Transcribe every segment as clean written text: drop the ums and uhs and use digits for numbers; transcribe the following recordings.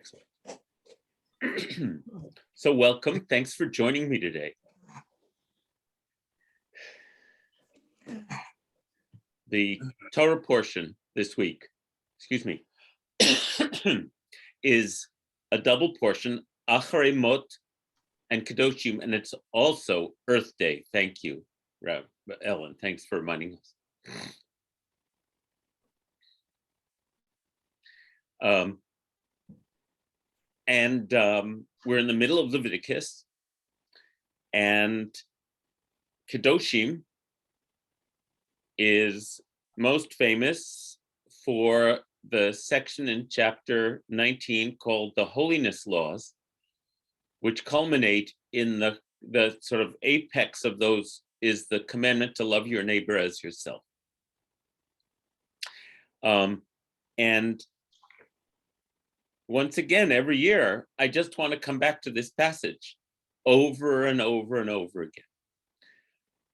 Excellent. So welcome. Thanks for joining me today. The Torah portion this week, is a double portion, Acharei Mot and Kedoshim, and it's also Earth Day. Thank you, Rabbi Ellen. Thanks for reminding us. We're in the middle of Leviticus, and Kedoshim is most famous for the section in chapter 19 called the Holiness Laws, which culminate in the sort of apex of those is the commandment to love your neighbor as yourself. And once again, every year, I just want to come back to this passage over and over and over again,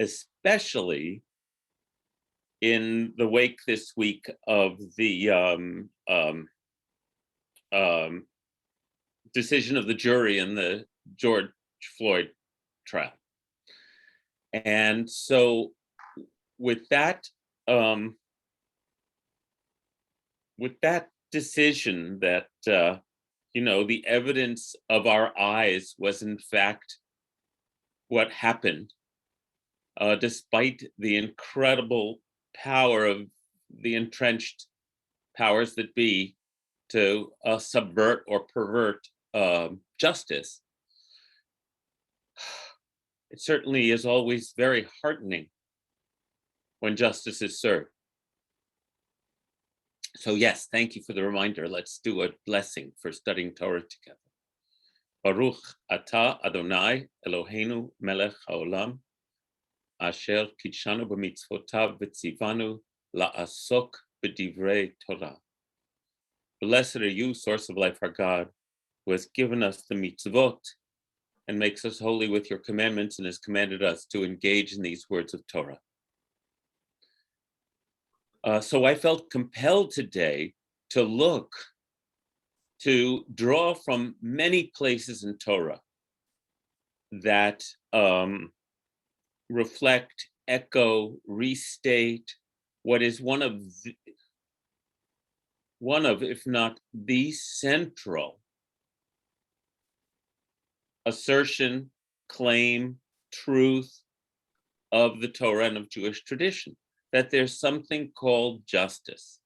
especially in the wake this week of the decision of the jury in the George Floyd trial. And so with that decision that, the evidence of our eyes was in fact what happened, despite the incredible power of the entrenched powers that be to subvert or pervert justice. It certainly is always very heartening when justice is served. So yes, thank you for the reminder. Let's do a blessing for studying Torah together. Baruch atah Adonai Eloheinu melech haolam, asher kidshanu b'mitzvotav v'tzivanu la'asok b'divrei Torah. Blessed are you, source of life, our God, who has given us the mitzvot and makes us holy with your commandments and has commanded us to engage in these words of Torah. So I felt compelled today to draw from many places in Torah that reflect, echo, restate what is one of, if not the central assertion, claim, truth of the Torah and of Jewish tradition, that there's something called justice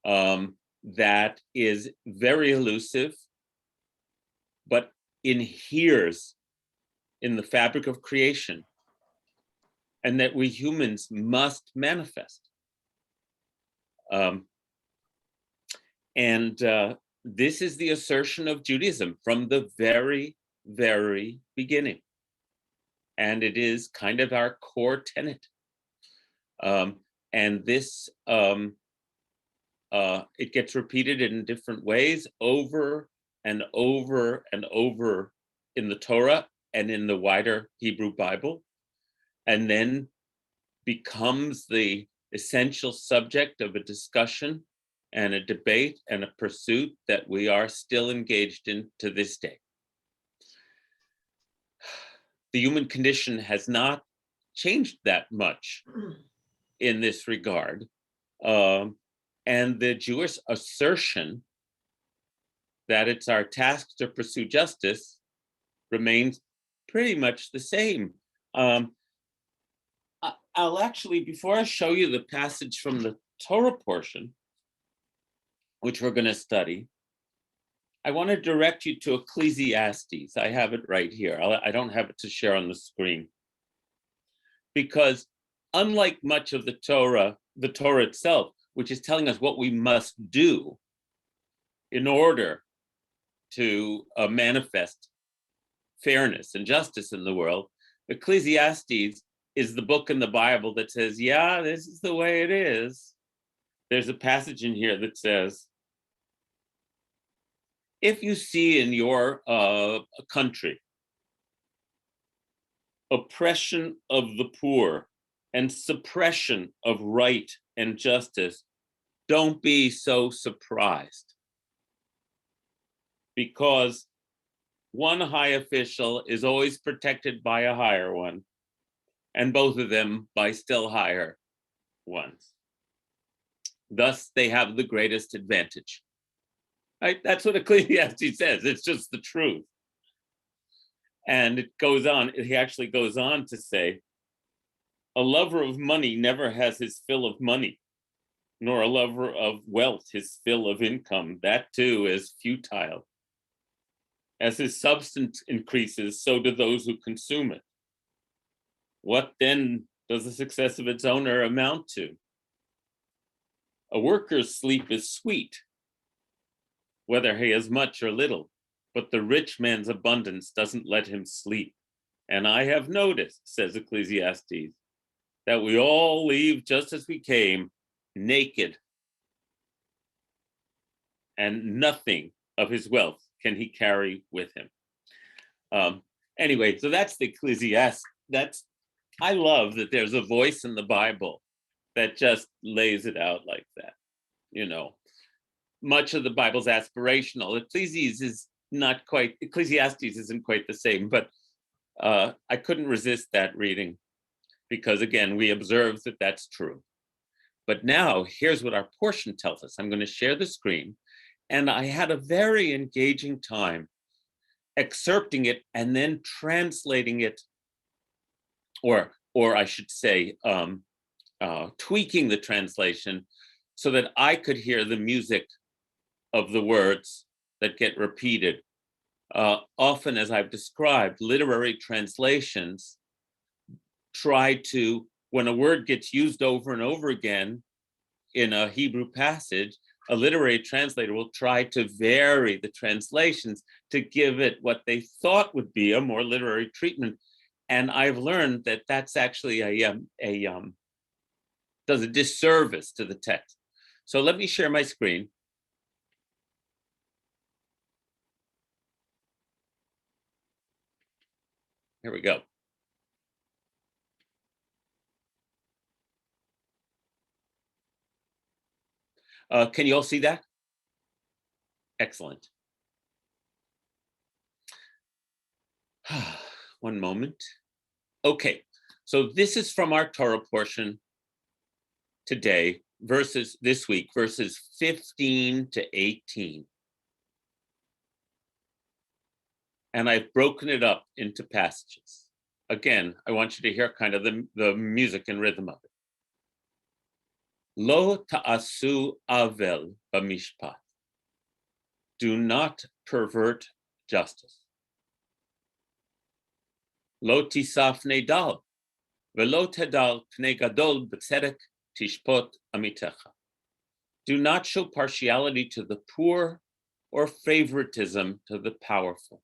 that is very elusive, but inheres in the fabric of creation, and that we humans must manifest. This is the assertion of Judaism from the very, very beginning. And it is kind of our core tenet. And this, it gets repeated in different ways over and over and over in the Torah and in the wider Hebrew Bible, and then becomes the essential subject of a discussion and a debate and a pursuit that we are still engaged in to this day. The human condition has not changed that much in this regard. And the Jewish assertion that it's our task to pursue justice remains pretty much the same. I'll actually, before I show you the passage from the Torah portion, which we're going to study, I want to direct you to Ecclesiastes. I have it right here. I don't have it to share on the screen. Because unlike much of the Torah itself, which is telling us what we must do in order to manifest fairness and justice in the world, Ecclesiastes is the book in the Bible that says, yeah, this is the way it is. There's a passage in here that says, if you see in your country oppression of the poor and suppression of right and justice, don't be so surprised. because one high official is always protected by a higher one, and both of them by still higher ones. Thus, they have the greatest advantage. Right? That's what Ecclesiastes says. It's just the truth. And it goes on, he actually goes on to say, a lover of money never has his fill of money, nor a lover of wealth his fill of income. That too is futile. As his substance increases, so do those who consume it. What then does the success of its owner amount to? A worker's sleep is sweet, whether he has much or little, but the rich man's abundance doesn't let him sleep. And I have noticed, says Ecclesiastes, that we all leave just as we came, naked, and nothing of his wealth can he carry with him. Anyway, so that's the Ecclesiastes. I love that there's a voice in the Bible that just lays it out like that. You know, much of the Bible's aspirational. Ecclesiastes isn't quite the same, but I couldn't resist that reading because, again, we observe that that's true. But now, here's what our portion tells us. I'm going to share the screen, and I had a very engaging time excerpting it and then translating it, or I should say, tweaking the translation so that I could hear the music of the words that get repeated. Often, as I've described, literary translations try to, when a word gets used over and over again in a Hebrew passage, a literary translator will try to vary the translations to give it what they thought would be a more literary treatment. And I've learned that that's actually does a disservice to the text. So let me share my screen. Here we go. Can you all see that? Excellent. One moment. Okay, so this is from our Torah portion today, this week, verses 15 to 18. And I've broken it up into passages. Again, I want you to hear kind of the music and rhythm of it. Lo ta'asu avel b'mishpat. Do not pervert justice. Lo tisaf nedal, velo tedal pnei gadol b'tzedek tishpot amitecha. Do not show partiality to the poor or favoritism to the powerful.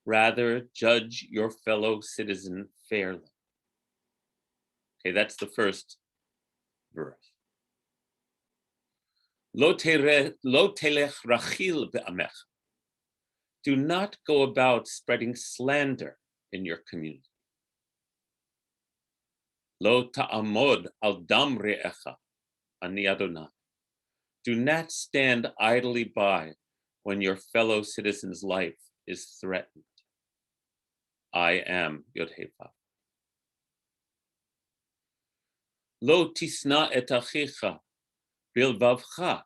Rather, judge your fellow citizen fairly. Okay, that's the first verse. Lo telech rachil be'amecha. Do not go about spreading slander in your community. Lo ta'amod al dam re'echa, ani Adonai. Do not stand idly by when your fellow citizen's life is threatened. I am Yod-Heh-Vav. Lo tisna et achicha bilvavcha,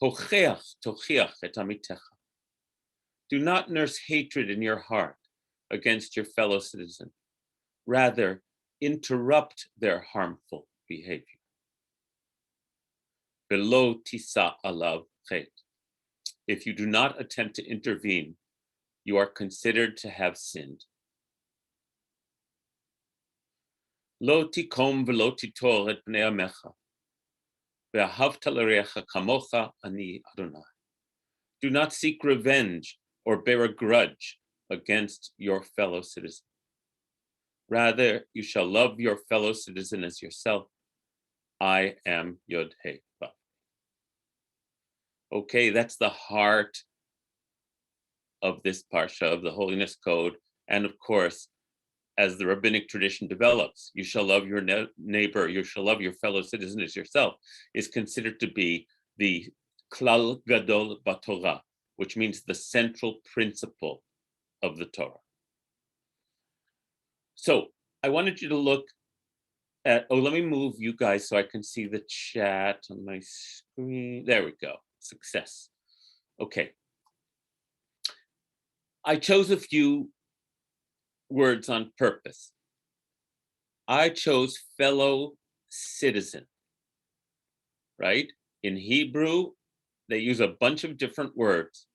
hocheach tochiach et amitecha. Do not nurse hatred in your heart against your fellow citizen. Rather, interrupt their harmful behavior. Velo tisa alav chet. If you do not attempt to intervene, you are considered to have sinned. Lo tikom velo titor et bnei amecha, ve'ahavta l'recha kamocha ani Adonai. Do not seek revenge or bear a grudge against your fellow citizen. Rather, you shall love your fellow citizen as yourself. I am Yod-Heh-Vav. Okay, that's the heart of this parsha, of the Holiness Code. And of course, as the rabbinic tradition develops, you shall love your neighbor, you shall love your fellow citizen as yourself, is considered to be the klal gadol b'Torah, which means the central principle of the Torah. So I wanted you to look at, let me move you guys so I can see the chat on my screen. There we go, success. Okay. I chose a few words on purpose. I chose fellow citizen, right? In Hebrew, they use a bunch of different words.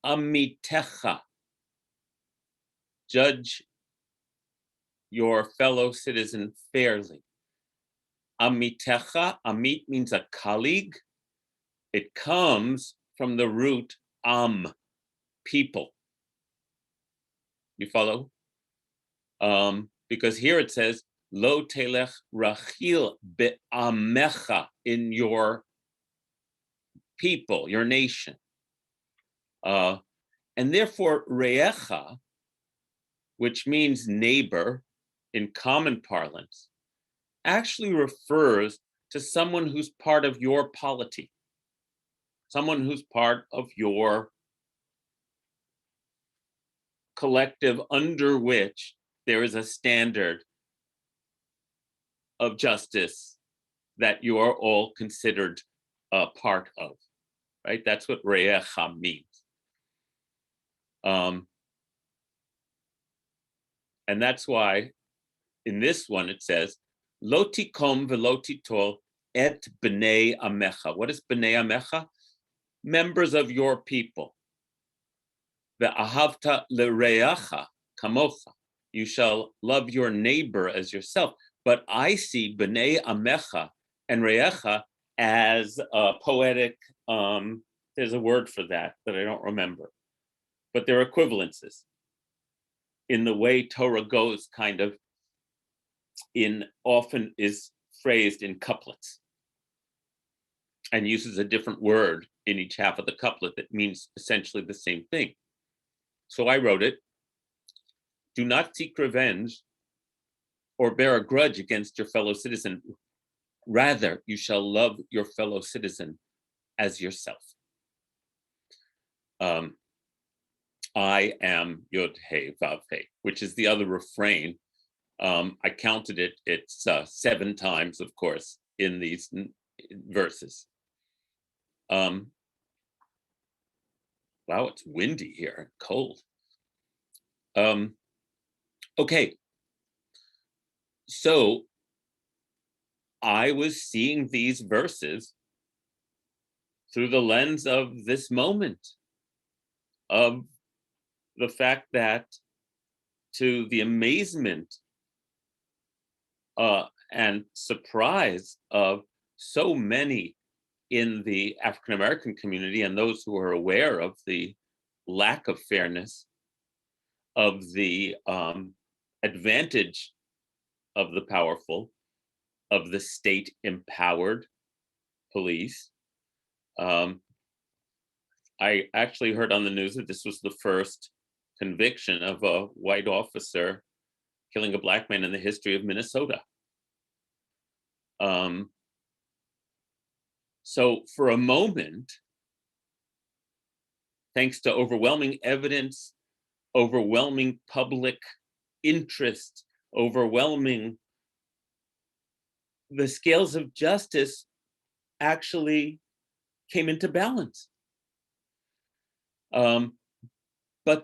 Amitecha, judge your fellow citizen fairly. Amitecha, amit means a colleague. It comes from the root people. You follow? Because here it says, lo telech rachil be'amecha, in your people, your nation. And therefore, re'echa, which means neighbor in common parlance, actually refers to someone who's part of your polity, someone who's part of your collective under which there is a standard of justice that you are all considered a part of, right? That's what re'echa means. And that's why in this one it says, lo tikom velo titol et b'nei amecha. What is b'nei amecha? Members of your people. Ve'ahavta l'reacha kamocha. You shall love your neighbor as yourself. But I see b'nei amecha and re'echa as a poetic, there's a word for that I don't remember. But they're equivalences in the way Torah goes, kind of often is phrased in couplets and uses a different word in each half of the couplet that means essentially the same thing. So I wrote it, do not seek revenge or bear a grudge against your fellow citizen. Rather, you shall love your fellow citizen as yourself. I am Yod He Vav He, which is the other refrain. I counted it, it's 7 times, of course, in these verses. Wow, it's windy here, cold. Okay, so I was seeing these verses through the lens of this moment, of the fact that, to the amazement and surprise of so many in the African American community and those who are aware of the lack of fairness, of the advantage of the powerful, of the state empowered police. I actually heard on the news that this was the first conviction of a white officer killing a black man in the history of Minnesota. So for a moment, thanks to overwhelming evidence, overwhelming public interest, overwhelming, the scales of justice actually came into balance. But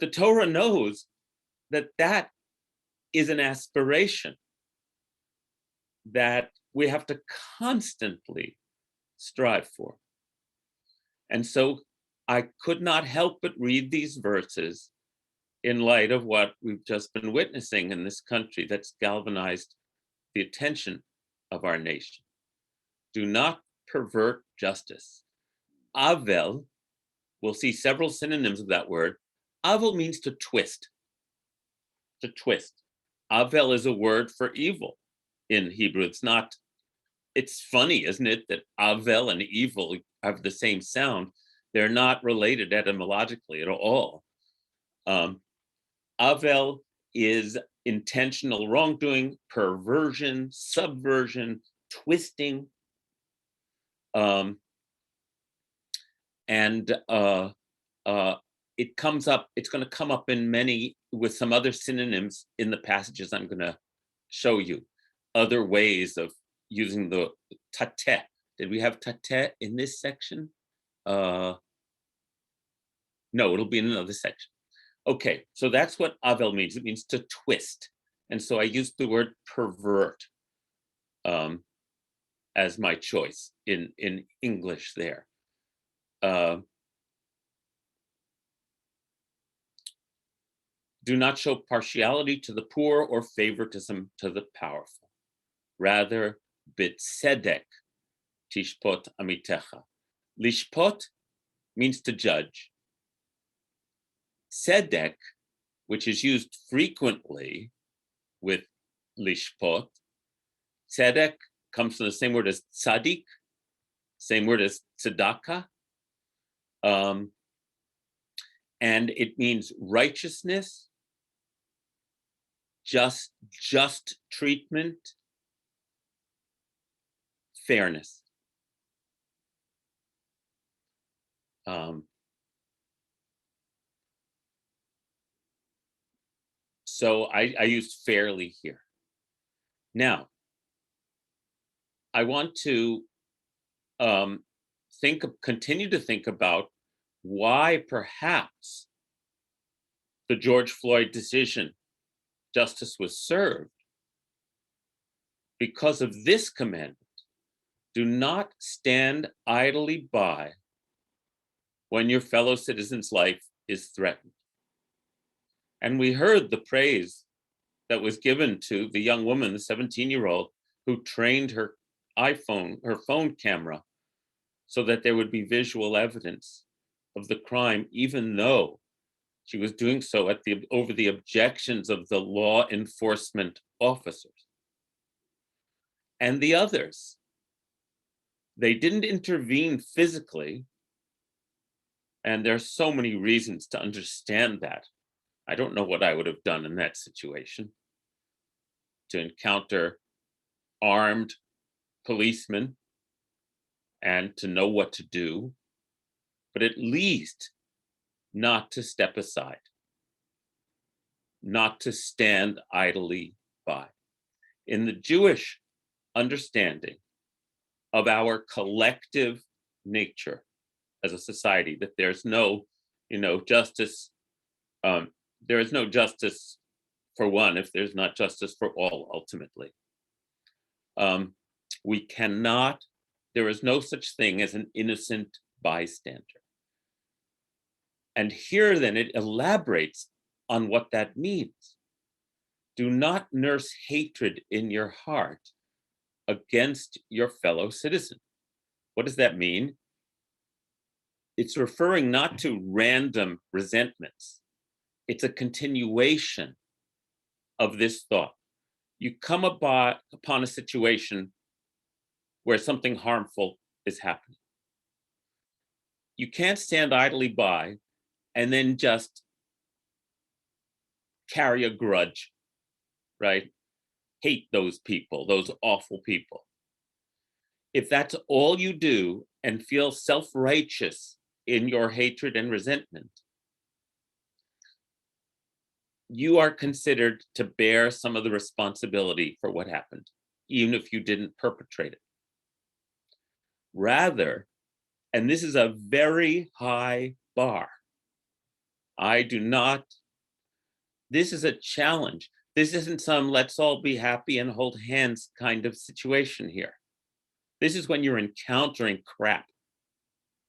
the Torah knows that that is an aspiration that we have to constantly strive for. And so I could not help but read these verses in light of what we've just been witnessing in this country that's galvanized the attention of our nation. Do not pervert justice. Avel, we'll see several synonyms of that word. Avel means to twist. To twist. Avel is a word for evil in Hebrew. It's funny, isn't it, that Avel and evil have the same sound. They're not related etymologically at all. Avel is intentional wrongdoing, perversion, subversion, twisting. And it comes up, it's going to come up in many, with some other synonyms in the passages I'm going to show you, other ways of using the tateh. Did we have tateh in this section? No, it'll be in another section. Okay, so that's what avel means. It means to twist. And so I used the word pervert as my choice in English there. Do not show partiality to the poor or favoritism to the powerful. Rather, bitzedek tishpot amitecha. Lishpot means to judge. Tzedek, which is used frequently with lishpot, tzedek comes from the same word as tzadik, same word as tzedakah, and it means righteousness, just treatment, fairness. So I used fairly here. Now, I want to continue to think about why perhaps the George Floyd decision, justice was served because of this commandment. Do not stand idly by when your fellow citizen's life is threatened. And we heard the praise that was given to the young woman, the 17-year-old, who trained her phone camera, so that there would be visual evidence of the crime, even though she was doing so over the objections of the law enforcement officers. And the others, they didn't intervene physically, and there's so many reasons to understand that. I don't know what I would have done in that situation, to encounter armed policemen and to know what to do, but at least not to step aside, not to stand idly by. In the Jewish understanding of our collective nature as a society, that there's no, justice. There is no justice for one if there's not justice for all, ultimately. There is no such thing as an innocent bystander. And here then it elaborates on what that means. Do not nurse hatred in your heart against your fellow citizen. What does that mean? It's referring not to random resentments. It's a continuation of this thought. You come upon a situation where something harmful is happening. You can't stand idly by and then just carry a grudge, right? Hate those people, those awful people. If that's all you do and feel self-righteous in your hatred and resentment, you are considered to bear some of the responsibility for what happened, even if you didn't perpetrate it. Rather, and this is a very high bar, this is a challenge. This isn't some let's all be happy and hold hands kind of situation here. This is when you're encountering crap,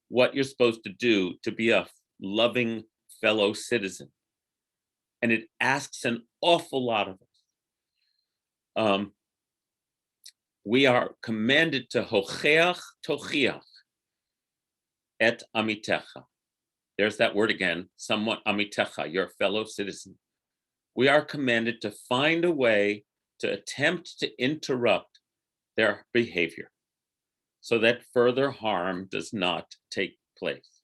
what you're supposed to do to be a loving fellow citizen. And it asks an awful lot of us. We are commanded to hocheach tochiach et amitecha. There's that word again, someone amitecha, your fellow citizen. We are commanded to find a way to attempt to interrupt their behavior so that further harm does not take place.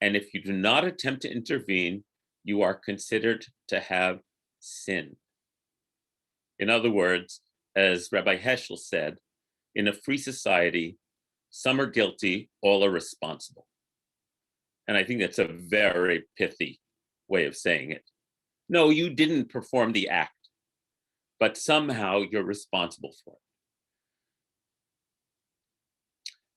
And if you do not attempt to intervene, you are considered to have sinned. In other words, as Rabbi Heschel said, in a free society, some are guilty, all are responsible. And I think that's a very pithy way of saying it. No, you didn't perform the act, but somehow you're responsible for it.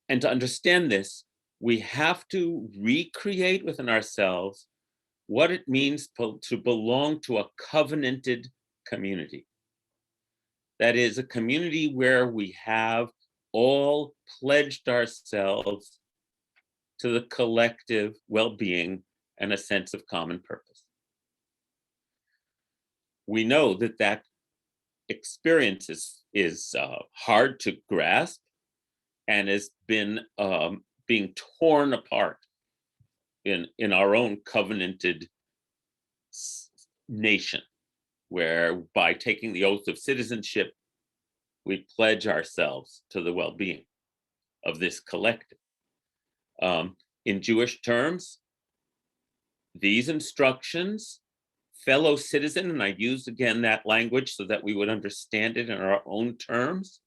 And to understand this, we have to recreate within ourselves what it means to belong to a covenanted community. That is a community where we have all pledged ourselves to the collective well-being and a sense of common purpose. We know that that experience is hard to grasp and has been being torn apart in our own covenanted nation, where by taking the oath of citizenship, we pledge ourselves to the well-being of this collective. In Jewish terms, these instructions, fellow citizen, and I used again that language so that we would understand it in our own terms.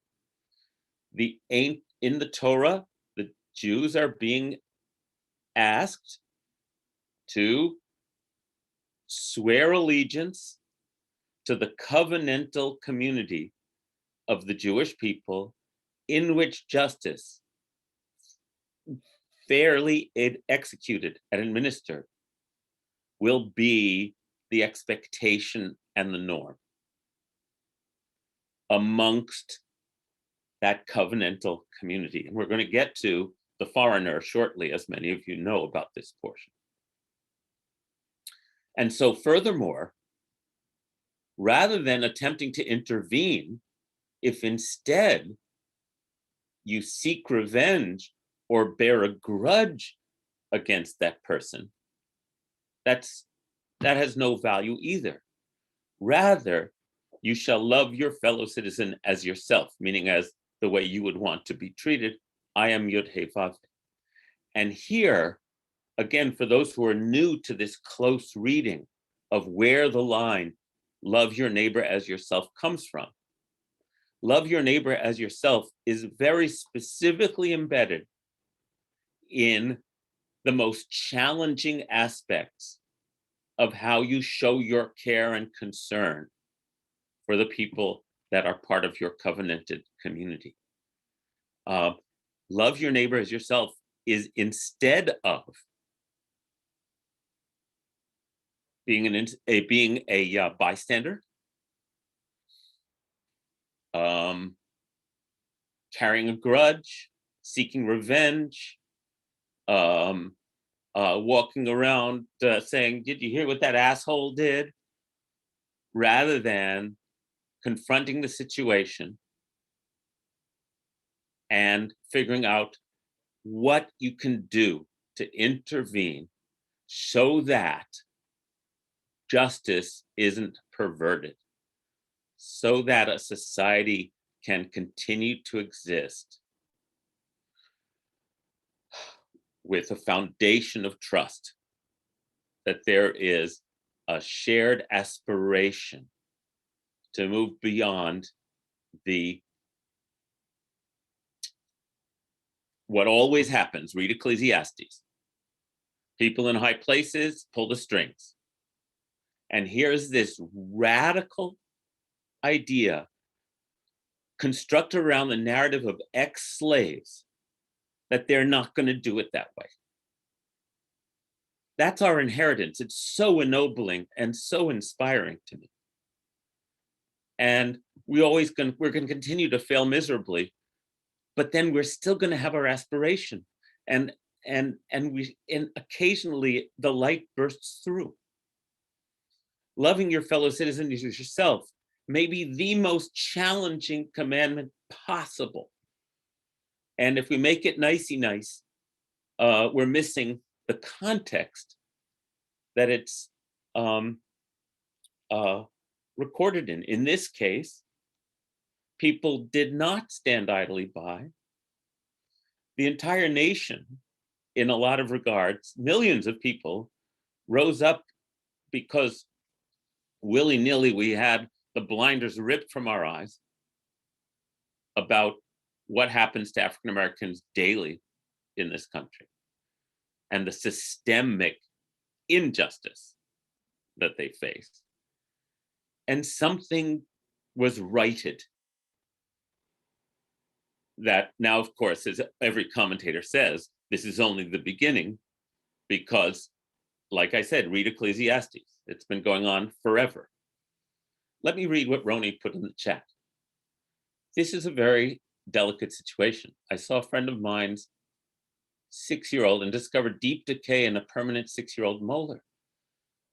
In the Torah, the Jews are being asked to swear allegiance to the covenantal community of the Jewish people in which justice, fairly executed and administered, will be the expectation and the norm amongst that covenantal community. And we're going to get to the foreigner shortly, as many of you know about this portion. And so furthermore, rather than attempting to intervene, if instead you seek revenge or bear a grudge against that person, that has no value either. Rather, you shall love your fellow citizen as yourself, meaning as the way you would want to be treated. I am Yud He Vav. And here, again, for those who are new to this close reading of where the line, love your neighbor as yourself, comes from. Love your neighbor as yourself is very specifically embedded in the most challenging aspects of how you show your care and concern for the people that are part of your covenanted community. Love your neighbor as yourself is, instead of being a bystander, carrying a grudge, seeking revenge, walking around saying, did you hear what that asshole did? Rather than confronting the situation and figuring out what you can do to intervene so that justice isn't perverted, so that a society can continue to exist with a foundation of trust, that there is a shared aspiration to move beyond what always happens. Read Ecclesiastes. People in high places pull the strings. And here's this radical idea constructed around the narrative of ex-slaves that they're not going to do it that way. That's our inheritance. It's so ennobling and so inspiring to me. And we're going to continue to fail miserably, but then we're still going to have our aspiration. And occasionally the light bursts through. Loving your fellow citizens as yourself may be the most challenging commandment possible. And if we make it nicey nice, we're missing the context that it's recorded in. In this case, people did not stand idly by. The entire nation, in a lot of regards, millions of people rose up because willy-nilly we had the blinders ripped from our eyes about what happens to African Americans daily in this country. and the systemic injustice that they face. And something was righted that now, of course, as every commentator says, this is only the beginning because, like I said, read Ecclesiastes. It's been going on forever. Let me read what Roni put in the chat. This is a very delicate situation. I saw a friend of mine's 6-year-old and discovered deep decay in a permanent 6-year-old molar.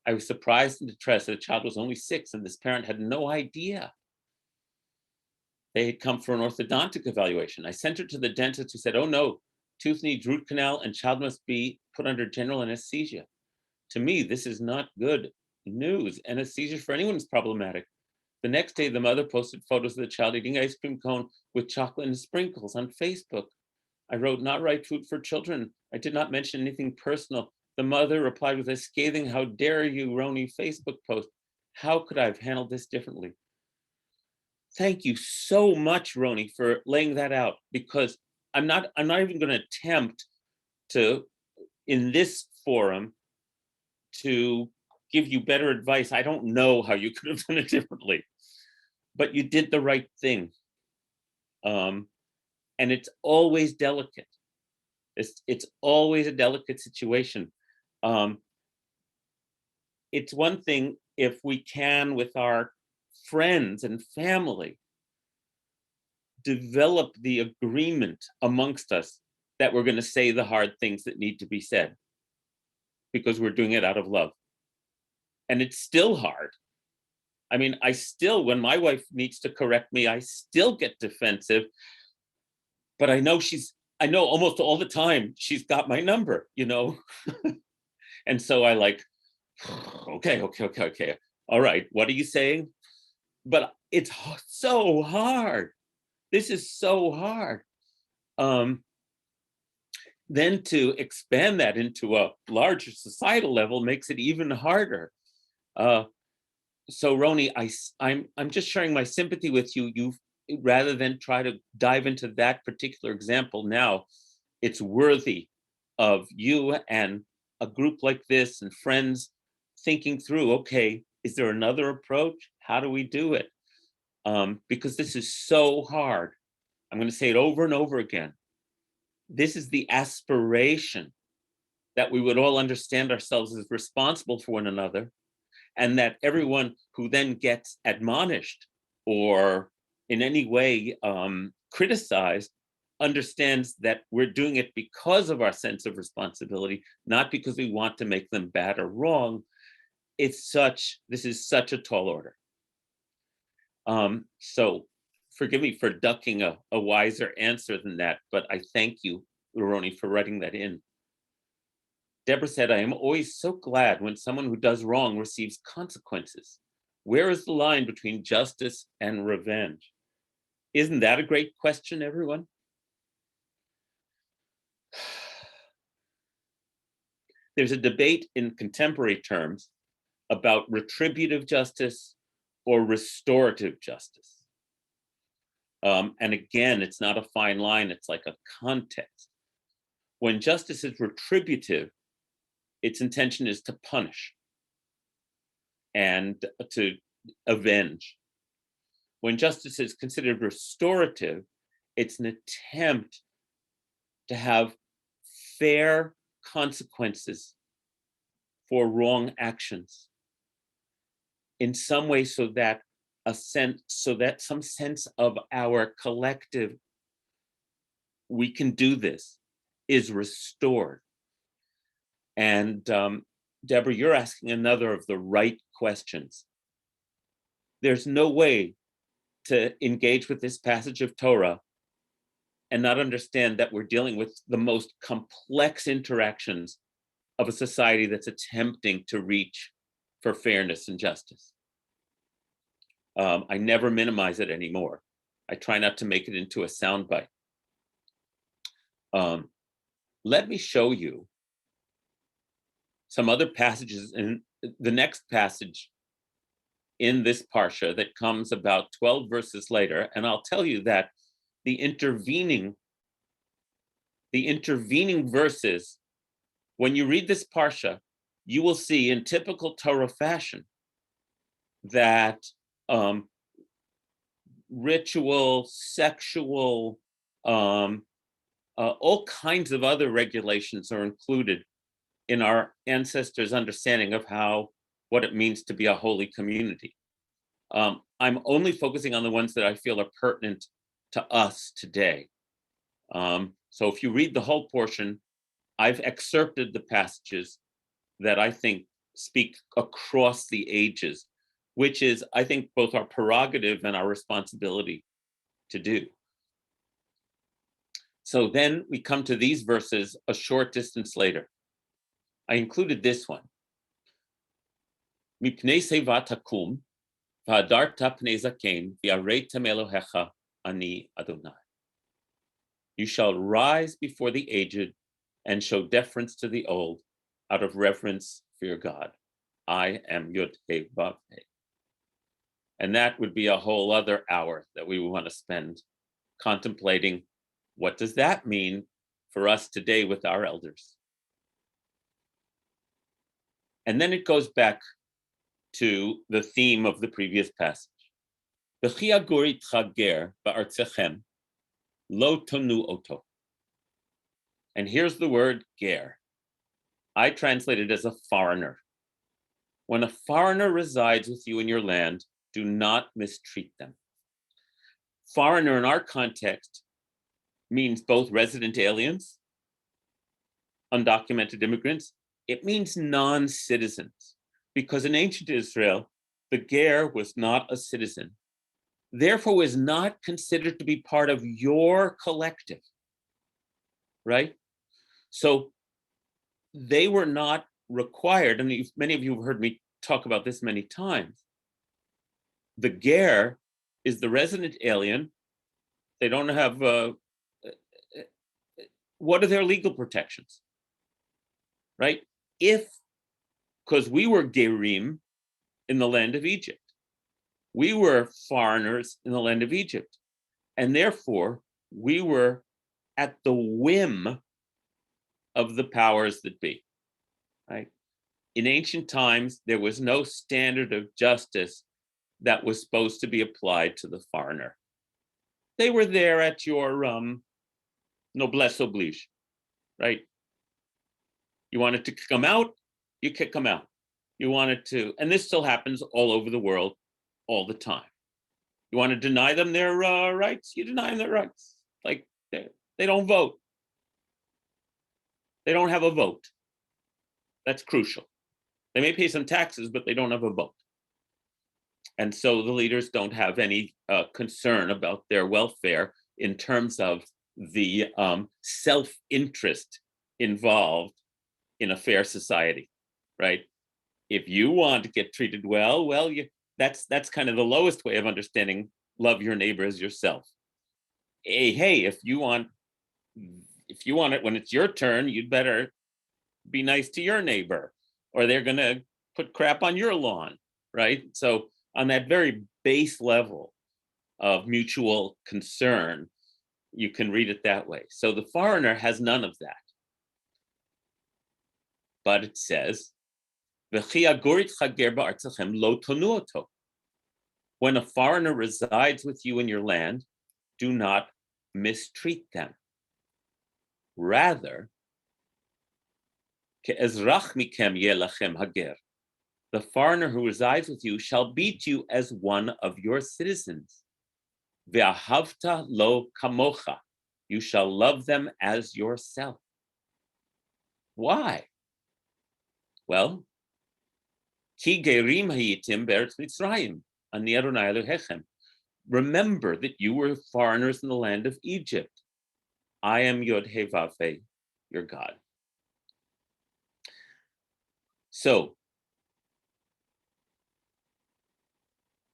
I was surprised and distressed that the child was only 6 and this parent had no idea. They had come for an orthodontic evaluation. I sent her to the dentist who said, oh no, tooth needs root canal and child must be put under general anesthesia. To me, this is not good news. Anesthesia for anyone is problematic. The next day, the mother posted photos of the child eating ice cream cone with chocolate and sprinkles on Facebook. I wrote, not right food for children. I did not mention anything personal. The mother replied with a scathing, how dare you, Roni, Facebook post. How could I have handled this differently? Thank you so much, Roni, for laying that out, because I'm not even going to attempt to, in this forum, to give you better advice. I don't know how you could have done it differently, but you did the right thing. And it's always delicate. It's always a delicate situation. It's one thing if we can, with our friends and family, develop the agreement amongst us that we're going to say the hard things that need to be said because we're doing it out of love. And it's still hard. I mean, I still, when my wife needs to correct me, I still get defensive, but I know almost all the time she's got my number, you know? And so I like, okay. All right, what are you saying? But it's so hard. This is so hard. Then to expand that into a larger societal level makes it even harder. So Roni, I'm just sharing my sympathy with you. You, rather than try to dive into that particular example now, it's worthy of you and a group like this and friends thinking through, okay, is there another approach? How do we do it? Because this is so hard. I'm going to say it over and over again. This is the aspiration that we would all understand ourselves as responsible for one another, and that everyone who then gets admonished or in any way criticized understands that we're doing it because of our sense of responsibility, not because we want to make them bad or wrong. This is such a tall order. So forgive me for ducking a wiser answer than that, but I thank you, Roni, for writing that in. Deborah said, I am always so glad when someone who does wrong receives consequences. Where is the line between justice and revenge? Isn't that a great question, everyone? There's a debate in contemporary terms about retributive justice or restorative justice. And again, it's not a fine line, it's like a context. When justice is retributive, its intention is to punish and to avenge. When justice is considered restorative, it's an attempt to have fair consequences for wrong actions in some way, so that some sense of our collective, we can do this, is restored. And Deborah, you're asking another of the right questions. There's no way to engage with this passage of Torah and not understand that we're dealing with the most complex interactions of a society that's attempting to reach for fairness and justice. I never minimize it anymore. I try not to make it into a soundbite. Let me show you some other passages in the next passage in this parsha that comes about 12 verses later, and I'll tell you that the intervening verses When you read this parsha, you will see in typical Torah fashion that ritual, sexual, all kinds of other regulations are included in our ancestors' understanding of what it means to be a holy community. I'm only focusing on the ones that I feel are pertinent to us today. So if you read the whole portion, I've excerpted the passages that I think speak across the ages, which is, I think, both our prerogative and our responsibility to do. So then we come to these verses a short distance later. I included this one. Mipnei seva takum, v'hadarta pnei zaken, v'areita melohecha ani Adonai. You shall rise before the aged and show deference to the old out of reverence for your God. I am Yud He Vav He. And that would be a whole other hour that we would want to spend contemplating what does that mean for us today with our elders. And then it goes back to the theme of the previous passage. V'chi aguri tchager ba'artzechem lo tonu oto. And here's the word ger. I translate it as a foreigner. When a foreigner resides with you in your land, do not mistreat them. Foreigner in our context means both resident aliens, undocumented immigrants. It means non-citizens, because in ancient Israel, the ger was not a citizen, therefore was not considered to be part of your collective, right? So they were not required, and many of you have heard me talk about this many times. The ger is the resident alien. They don't have, what are their legal protections, right? Because we were gerim in the land of Egypt. We were foreigners in the land of Egypt. And therefore, we were at the whim of the powers that be, right? In ancient times, there was no standard of justice that was supposed to be applied to the foreigner. They were there at your noblesse oblige, right? You wanted to kick them out, you kick them out. You wanted to, and this still happens all over the world all the time. You want to deny them their rights, you deny them their rights. Like they don't vote. They don't have a vote. That's crucial. They may pay some taxes, but they don't have a vote. And so the leaders don't have any concern about their welfare in terms of the self-interest involved in a fair society, right? If you want to get treated well, that's kind of the lowest way of understanding love your neighbor as yourself. Hey, if you want it when it's your turn, you'd better be nice to your neighbor, or they're going to put crap on your lawn, right? So on that very base level of mutual concern, you can read it that way. So the foreigner has none of that. But it says, when a foreigner resides with you in your land, do not mistreat them. Rather, the foreigner who resides with you shall beat you as one of your citizens. Ve'ahavta lo kamocha. You shall love them as yourself. Why? Well, ki gerim hayitim be'eretz Mitzrayim, ani Adonai Elohechem. Remember that you were foreigners in the land of Egypt. I am Yod He Vav He, your God. So,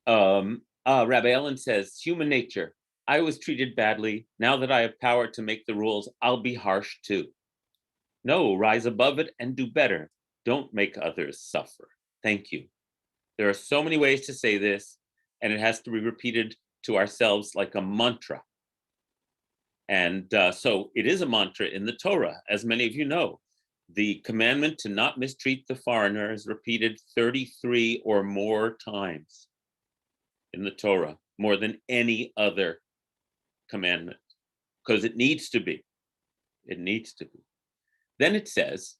Rabbi Ellen says, human nature. I was treated badly. Now that I have power to make the rules, I'll be harsh too. No, rise above it and do better. Don't make others suffer. Thank you. There are so many ways to say this, and it has to be repeated to ourselves like a mantra. And so it is a mantra in the Torah, as many of you know. The commandment to not mistreat the foreigner is repeated 33 or more times in the Torah, more than any other commandment, because it needs to be. It needs to be. Then it says,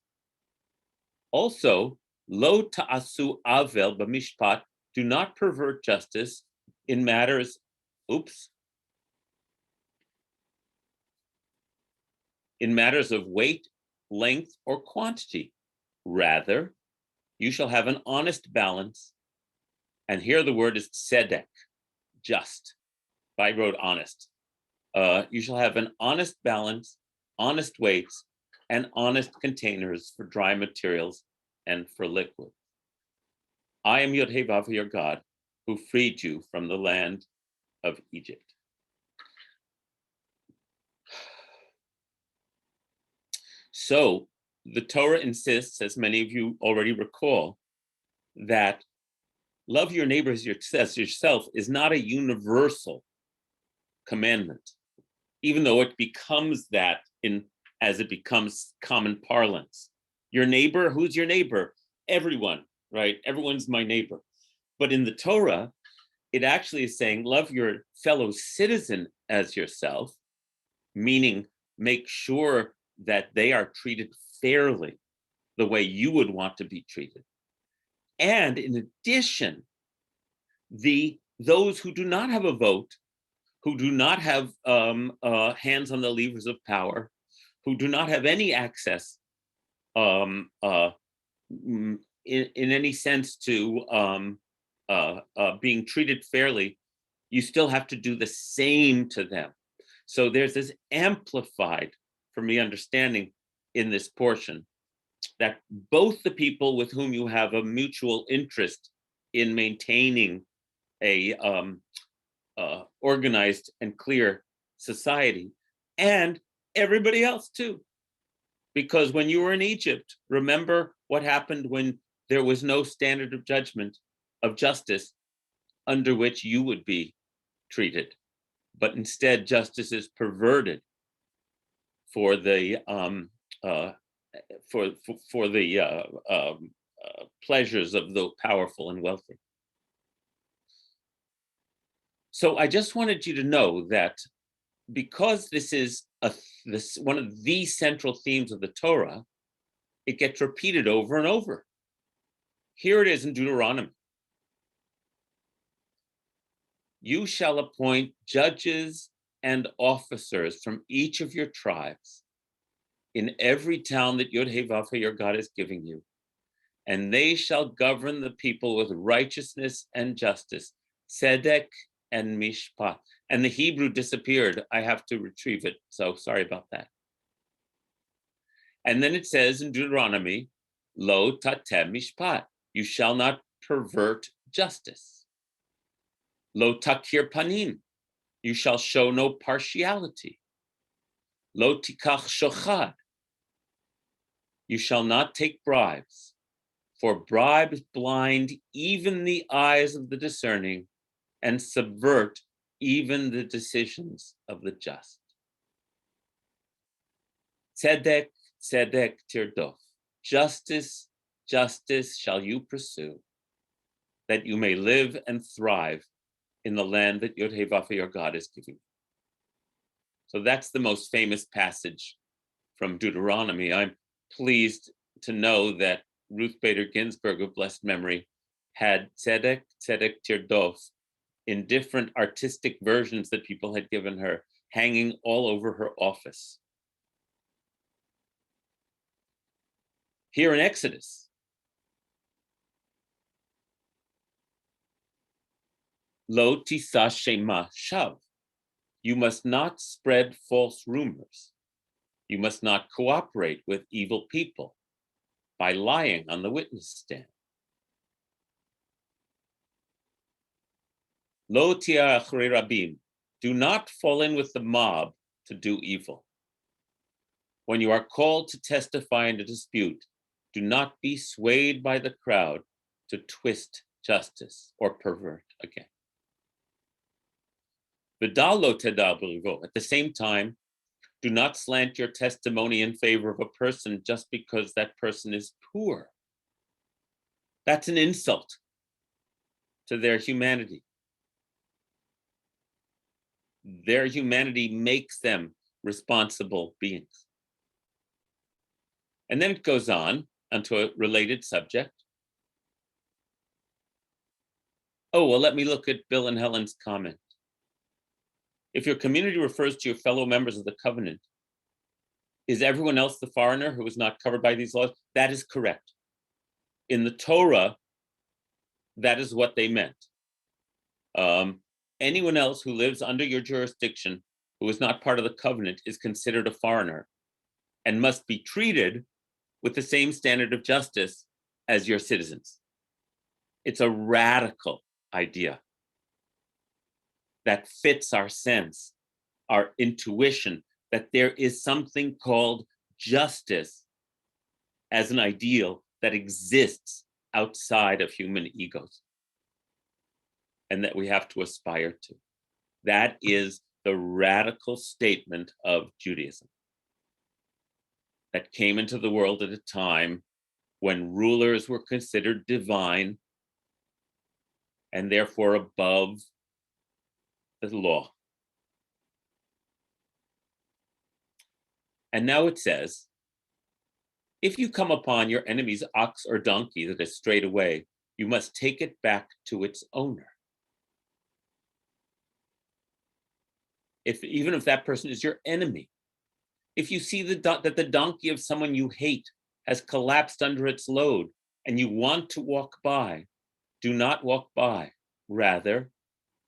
also, lo ta'asu avel b'mishpat, do not pervert justice in matters, in matters of weight, length, or quantity. Rather, you shall have an honest balance. And here the word is tzedek, just. I wrote honest. You shall have an honest balance, honest weights, and honest containers for dry materials and for liquid. I am Yod-Heh-Vav, your God, who freed you from the land of Egypt. So the Torah insists, as many of you already recall, that love your neighbor as yourself is not a universal commandment, even though it becomes that as it becomes common parlance. Your neighbor, who's your neighbor? Everyone, right? Everyone's my neighbor. But in the Torah, it actually is saying, love your fellow citizen as yourself, meaning make sure that they are treated fairly, the way you would want to be treated. And in addition, those who do not have a vote, who do not have hands on the levers of power, who do not have any access in any sense to being treated fairly, you still have to do the same to them. So there's this amplified, for me, understanding in this portion that both the people with whom you have a mutual interest in maintaining a organized and clear society, and everybody else too. Because when you were in Egypt, remember what happened when there was no standard of judgment, of justice, under which you would be treated. But instead, justice is perverted for the pleasures of the powerful and wealthy. So I just wanted you to know that because this is one of the central themes of the Torah, it gets repeated over and over. Here it is in Deuteronomy. You shall appoint judges and officers from each of your tribes in every town that Yod-Heh-Vav, your God, is giving you, and they shall govern the people with righteousness and justice, tzedek and mishpat. And the Hebrew disappeared. I have to retrieve it, so sorry about that. And then it says in Deuteronomy, lo tatem mishpat, you shall not pervert justice. Lo takir panim, you shall show no partiality. Lo tikach shochad, you shall not take bribes, for bribes blind even the eyes of the discerning and subvert even the decisions of the just. Tzedek, tzedek tirdof, justice, justice shall you pursue, that you may live and thrive in the land that Yod-Heh-Vav, your God, is giving you. So that's the most famous passage from Deuteronomy. I'm pleased to know that Ruth Bader Ginsburg of blessed memory had tzedek, tzedek tirdof in different artistic versions that people had given her, hanging all over her office. Here in Exodus, lo tisa shema shav, you must not spread false rumors. You must not cooperate with evil people by lying on the witness stand. Lo tia achrei rabim, do not fall in with the mob to do evil. When you are called to testify in a dispute, do not be swayed by the crowd to twist justice or pervert again. V'dal lo tedal b'rivo, at the same time, Do not slant your testimony in favor of a person just because that person is poor. That's an insult to their humanity. Their humanity makes them responsible beings. And then it goes on onto a related subject. Oh, well, let me look at Bill and Helen's comment. If your community refers to your fellow members of the covenant, is everyone else the foreigner who is not covered by these laws? That is correct. In the Torah, that is what they meant. Anyone else who lives under your jurisdiction who is not part of the covenant is considered a foreigner and must be treated with the same standard of justice as your citizens. It's a radical idea that fits our sense, our intuition, that there is something called justice as an ideal that exists outside of human egos and that we have to aspire to. That is the radical statement of Judaism that came into the world at a time when rulers were considered divine and therefore above the law. And now it says, if you come upon your enemy's ox or donkey that has strayed away, you must take it back to its owner. Even if that person is your enemy, if you see that the donkey of someone you hate has collapsed under its load and you want to walk by, do not walk by. Rather,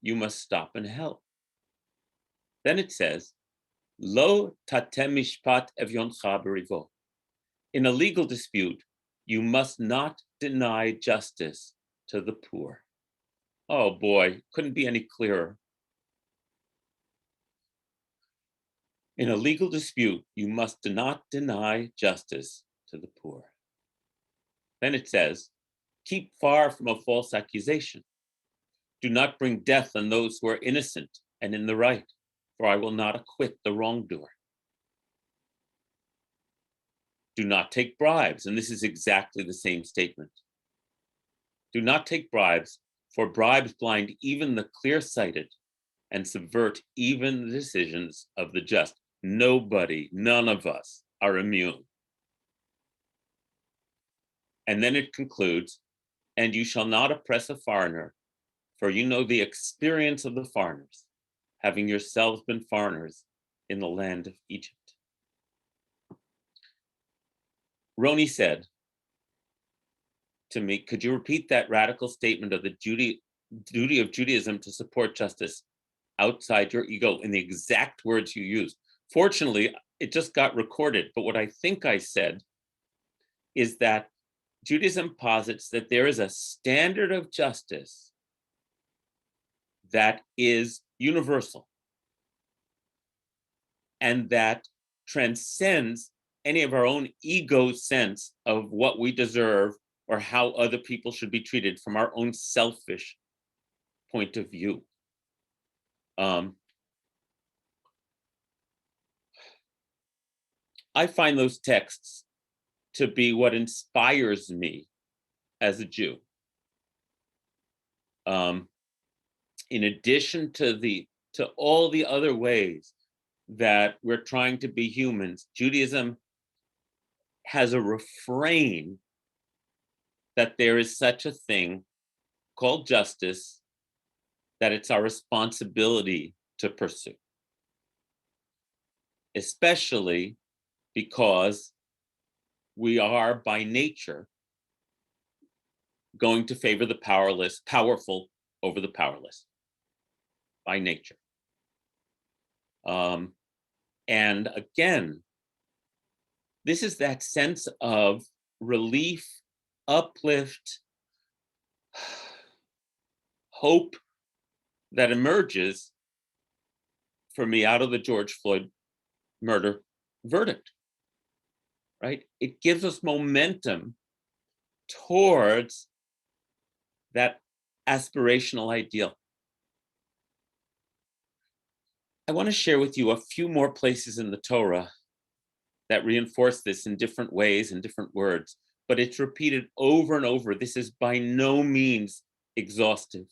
you must stop and help. Then it says, Lo tatem mishpat evyoncha berivo. In a legal dispute, you must not deny justice to the poor. Oh boy, couldn't be any clearer. In a legal dispute, you must not deny justice to the poor. Then it says, keep far from a false accusation. Do not bring death on those who are innocent and in the right, for I will not acquit the wrongdoer. Do not take bribes, and this is exactly the same statement. Do not take bribes, for bribes blind even the clear-sighted and subvert even the decisions of the just. Nobody, none of us are immune. And then it concludes, and you shall not oppress a foreigner, for you know the experience of the foreigners, having yourselves been foreigners in the land of Egypt. Roni said to me, could you repeat that radical statement of the duty of Judaism to support justice outside your ego in the exact words you used? Fortunately, it just got recorded, but what I think I said is that Judaism posits that there is a standard of justice that is universal and that transcends any of our own ego sense of what we deserve or how other people should be treated from our own selfish point of view. I find those texts to be what inspires me as a Jew. In addition to all the other ways that we're trying to be humans, Judaism has a refrain that there is such a thing called justice, that it's our responsibility to pursue, especially because we are by nature going to favor the powerful over the powerless by nature. And again, this is that sense of relief, uplift, hope that emerges for me out of the George Floyd murder verdict, right? It gives us momentum towards that aspirational ideal. I want to share with you a few more places in the Torah that reinforce this in different ways and different words, but it's repeated over and over. This is by no means exhaustive.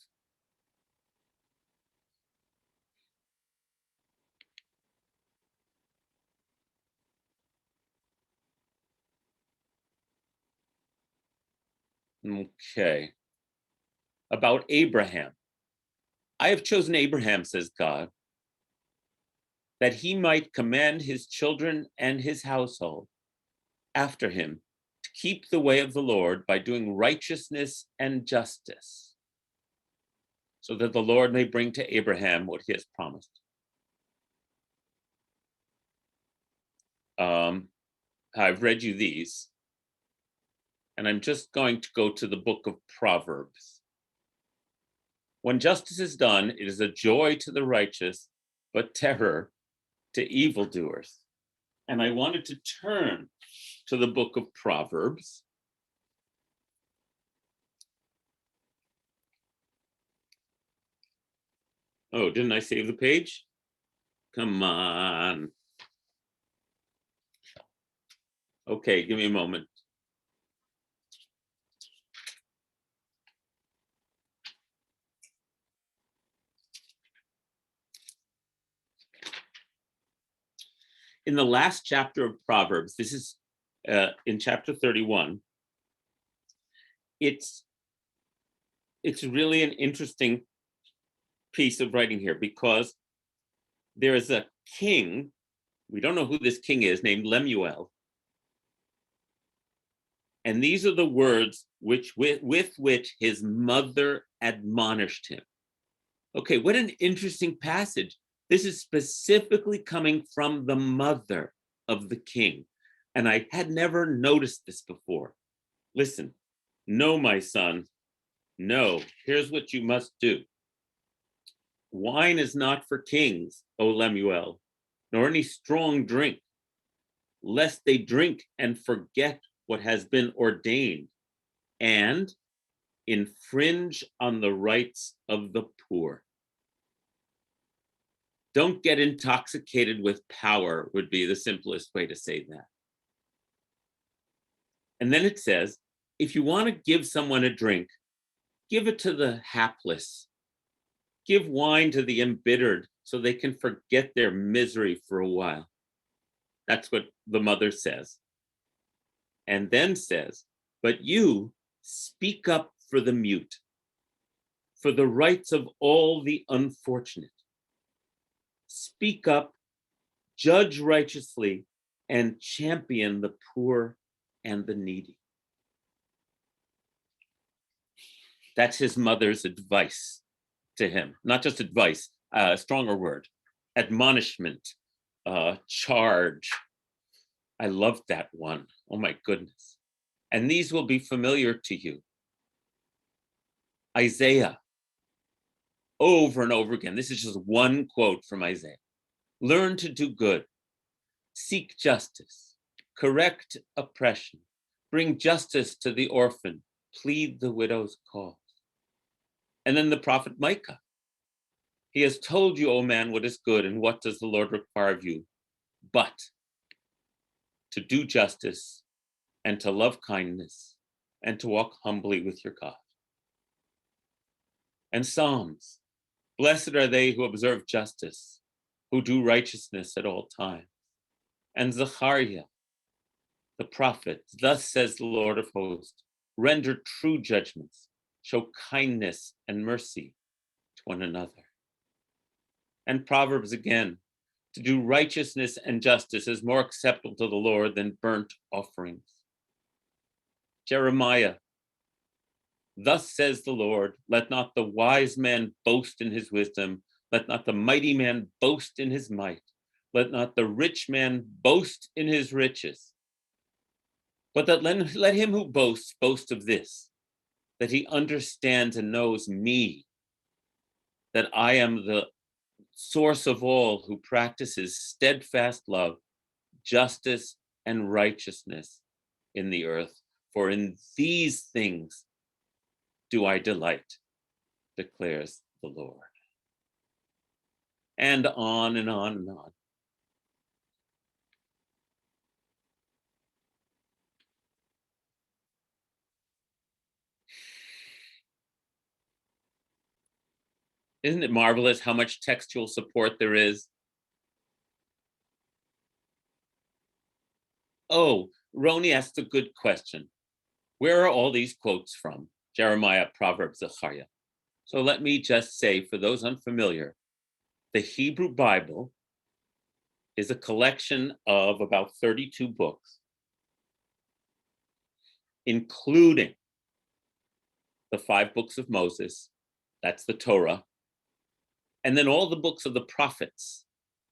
Okay. About Abraham. I have chosen Abraham, says God, that he might command his children and his household after him to keep the way of the Lord by doing righteousness and justice, so that the Lord may bring to Abraham what he has promised. I've read you these, and I'm just going to go to the book of Proverbs. When justice is done, it is a joy to the righteous, but terror to evildoers. And I wanted to turn to the book of Proverbs. Oh, didn't I save the page? Come on. Okay, give me a moment. In the last chapter of Proverbs, this is in chapter 31, it's really an interesting piece of writing here, because there is a king, we don't know who this king is, named Lemuel. And these are the words with which his mother admonished him. Okay, what an interesting passage. This is specifically coming from the mother of the king. And I had never noticed this before. Listen, no, my son, no, here's what you must do. Wine is not for kings, O Lemuel, nor any strong drink, lest they drink and forget what has been ordained and infringe on the rights of the poor. Don't get intoxicated with power would be the simplest way to say that. And then it says, if you want to give someone a drink, give it to the hapless. Give wine to the embittered so they can forget their misery for a while. That's what the mother says. And then says, but you speak up for the mute, for the rights of all the unfortunate. Speak up, judge righteously, and champion the poor and the needy. That's his mother's advice to him. Not just advice, a stronger word, admonishment, charge. I love that one. Oh my goodness. And these will be familiar to you. Isaiah, over and over again. This is just one quote from Isaiah. Learn to do good, seek justice, correct oppression, bring justice to the orphan, plead the widow's cause. And then the prophet Micah. He has told you, O man, what is good, and what does the Lord require of you? But to do justice and to love kindness and to walk humbly with your God. And Psalms. Blessed are they who observe justice, who do righteousness at all times. And Zechariah, the prophet, thus says the Lord of hosts, render true judgments, show kindness and mercy to one another. And Proverbs again, to do righteousness and justice is more acceptable to the Lord than burnt offerings. Jeremiah, thus says the Lord, let not the wise man boast in his wisdom, let not the mighty man boast in his might, let not the rich man boast in his riches, but that let him who boasts boast of this, that he understands and knows me, that I am the source of all who practices steadfast love, justice, and righteousness in the earth. For in these things do I delight, declares the Lord. and on and on and on. Isn't it marvelous how much textual support there is? Oh, Roni asked a good question. Where are all these quotes from? Jeremiah, Proverbs, Zechariah. So let me just say, for those unfamiliar, the Hebrew Bible is a collection of about 32 books, including the 5 books of Moses, that's the Torah, and then all the books of the prophets.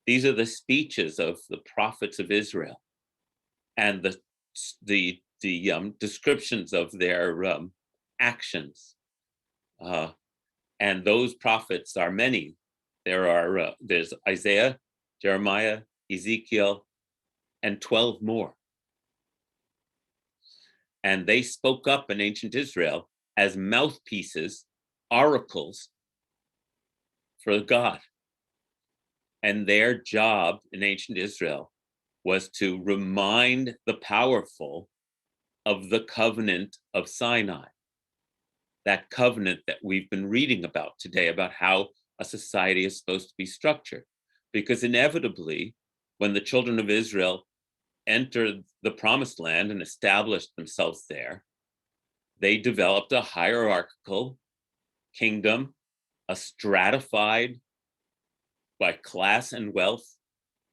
These are the speeches of the prophets of Israel and the descriptions of their actions. And those prophets are many. There's Isaiah, Jeremiah, Ezekiel, and 12 more. And they spoke up in ancient Israel as mouthpieces, oracles for God. And their job in ancient Israel was to remind the powerful of the covenant of Sinai, that covenant that we've been reading about today, about how a society is supposed to be structured. Because inevitably, when the children of Israel entered the promised land and established themselves there, they developed a hierarchical kingdom, a stratified by class and wealth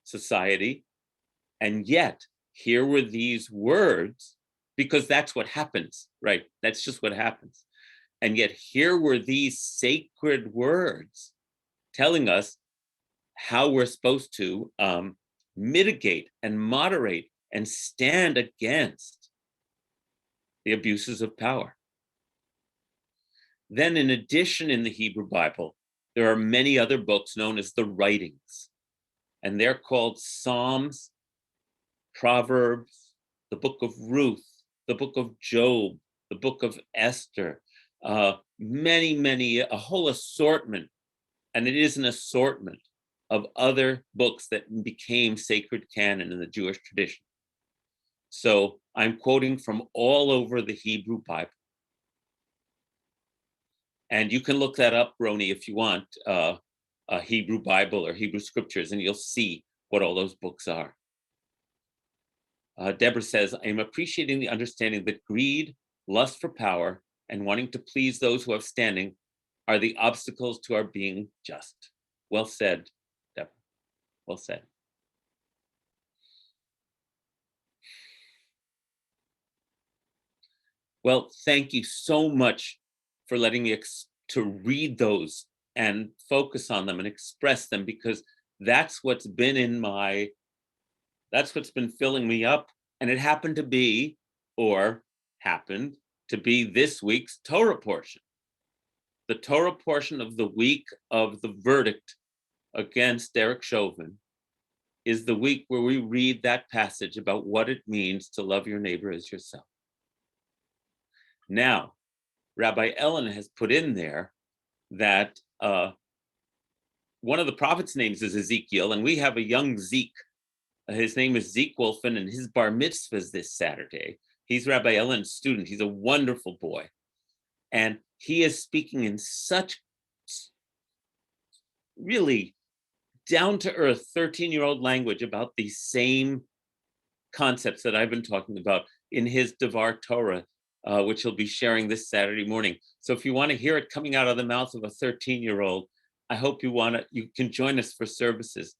society. And yet, here were these words, because that's what happens, right? That's just what happens. And yet, here were these sacred words telling us how we're supposed to mitigate and moderate and stand against the abuses of power. Then, in addition, in the Hebrew Bible, there are many other books known as the writings, and they're called Psalms, Proverbs, the book of Ruth, the book of Job, the book of Esther, a whole assortment, and it is an assortment of other books that became sacred canon in the Jewish tradition. So I'm quoting from all over the Hebrew Bible. And you can look that up, Roni, if you want, a Hebrew Bible or Hebrew scriptures, and you'll see what all those books are. Deborah says, I am appreciating the understanding that greed, lust for power, and wanting to please those who have standing are the obstacles to our being just. Well said, Deborah. Well said. Well, thank you so much for letting me to read those and focus on them and express them, because that's what's been filling me up. And it happened to be this week's Torah portion. The Torah portion of the week of the verdict against Derek Chauvin is the week where we read that passage about what it means to love your neighbor as yourself. Now, Rabbi Ellen has put in there that one of the prophets' names is Ezekiel, and we have a young Zeke. His name is Zeke Wolfen, and his bar mitzvah is this Saturday. He's Rabbi Ellen's student. He's a wonderful boy. And he is speaking in such really down-to-earth 13-year-old language about these same concepts that I've been talking about in his Devar Torah, which he'll be sharing this Saturday morning. So if you want to hear it coming out of the mouth of a 13-year-old, I hope you can join us for services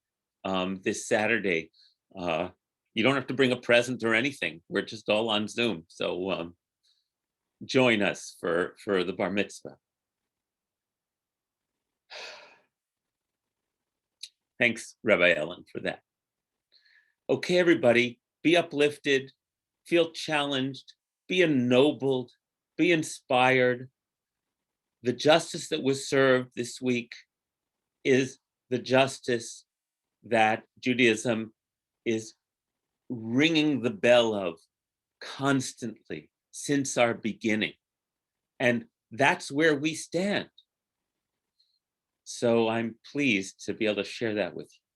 this Saturday. You don't have to bring a present or anything. We're just all on Zoom. So join us for the bar mitzvah. Thanks, Rabbi Ellen, for that. Okay, everybody, be uplifted, feel challenged, be ennobled, be inspired. The justice that was served this week is the justice that Judaism is ringing the bell of constantly since our beginning. And that's where we stand. So I'm pleased to be able to share that with you.